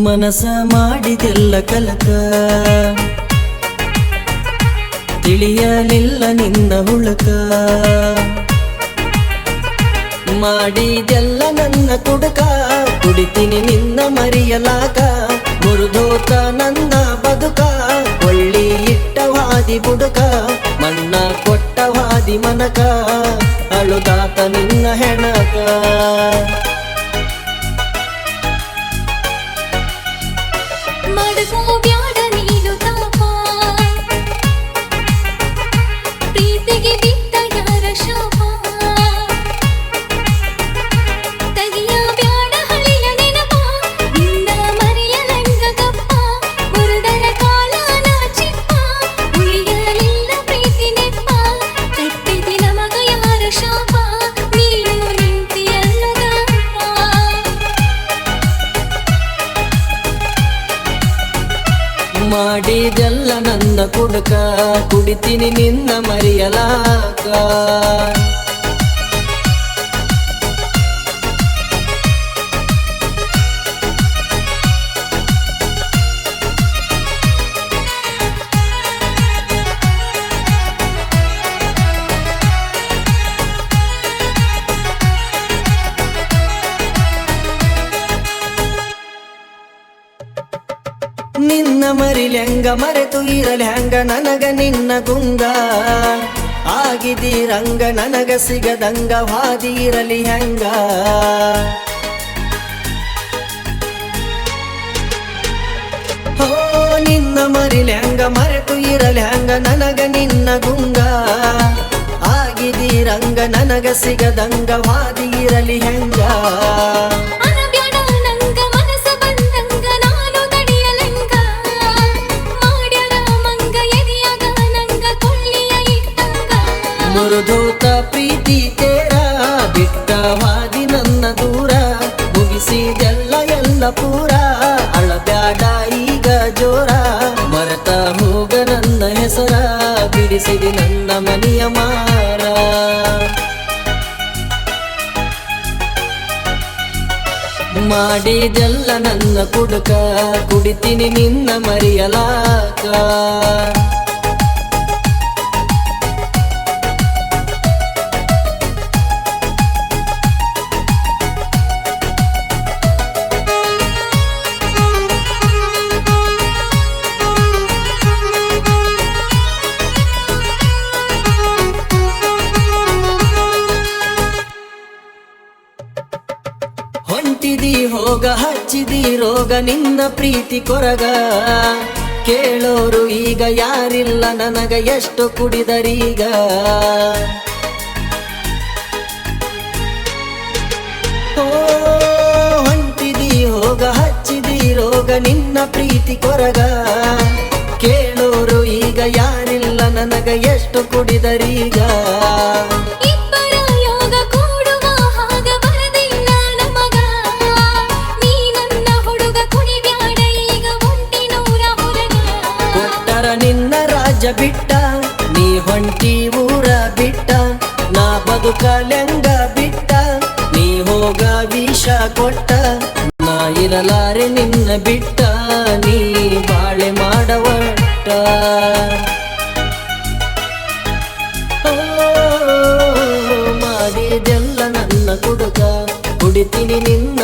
ಮನಸ ಮಾಡಿದೆಲ್ಲ ಕಲಕ ತಿಳಿಯಲಿಲ್ಲ ನಿನ್ನ ಹುಳಕ ಮಾಡಿದೆಲ್ಲ ನನ್ನ ಕುಡುಕ ಕುಡಿತೀನಿ ನಿನ್ನ ಮರಿಯಲಾಗ ಮುರಿದೋತ ನನ್ನ ಬದುಕ ಒಳ್ಳಿ ಇಟ್ಟವಾದಿ ಬುಡುಕ ಮಣ್ಣ ಕೊಟ್ಟವಾದಿ ಮನಕ ಅಳುದಾತ ನಿನ್ನ ಹೆಣಕ ಮಾಡಿದೆಲ್ಲ ನನ್ನ ಕುಡುಕ ಕುಡಿತೀನಿ ನಿನ್ನ ಮರಿಯಲಾಕ ನಿನ್ನ ಮರಿಲಿ ಹೆಂಗ ಮರೆತು ಇರಲಿ ಹಂಗ ನನಗ ನಿನ್ನ ಗುಂಗ ಆಗಿದ್ದೀರಂಗ ನನಗ ಸಿಗದಂಗ ಹಾದಿ ಇರಲಿ ಹೆಂಗ ಹೋ ನಿನ್ನ ಮರಿಲಿ ಹೆಂಗ ಮರೆತು ಇರಲಿ ಹಂಗ ನನಗ ನಿನ್ನ ಗುಂಗ ಆಗಿದ್ದೀರಂಗ ನನಗ ಸಿಗದಂಗ ಹಾದಿ ಇರಲಿ ಹೆಂಗ ಮುರಿದೋತ ಪ್ರೀತಿ ತೇರ ಬಿಟ್ಟವಾದಿ ನನ್ನ ದೂರ ಮುಗಿಸಿದೆಲ್ಲ ಎಲ್ಲ ಪೂರ ಅಳಬ್ಯಾಡ ಈಗ ಜೋರ ಮರೆತ ಹೋಗ ನನ್ನ ಹೆಸರ ಬಿಡಿಸಿದಿ ನನ್ನ ಮನೆಯ ಮಾರ ಮಾಡಿದೆಲ್ಲ ನನ್ನ ಕುಡುಕ ಕುಡಿತೀನಿ ನಿನ್ನ ಮರಿಯಲಾಕ ಹೊಂಟಿದಿ ಹೋಗ ಹಚ್ಚಿದಿ ರೋಗ ನಿನ್ನ ಪ್ರೀತಿ ಕೊರಗ ಕೇಳೋರು ಈಗ ಯಾರಿಲ್ಲ ನನಗ ಎಷ್ಟು ಕುಡಿದರೀಗ ಹೊಂಟಿದಿ ಹೋಗ ಹಚ್ಚಿದಿ ರೋಗ ನಿನ್ನ ಪ್ರೀತಿ ಕೊರಗ ಕೇಳೋರು ಈಗ ಯಾರಿಲ್ಲ ನನಗ ಎಷ್ಟು ಕುಡಿದರೀಗ ನಿನ್ನ ರಾಜ ಬಿಟ್ಟ ನೀ ಹೊಂಟಿ ಊರ ಬಿಟ್ಟ ನಾ ಬದುಕಲೆಂಗ ಬಿಟ್ಟ ನೀ ಹೋಗ ವಿಷ ಕೊಟ್ಟ ನಾ ಇರಲಾರೆ ನಿನ್ನ ಬಿಟ್ಟ ನೀ ಬಾಳೆ ಮಾಡವಟ್ಟ ಮಾಡಿದೆಲ್ಲ ನನ್ನ ಕುಡುಕ ಕುಡಿತೀನಿ ನಿನ್ನ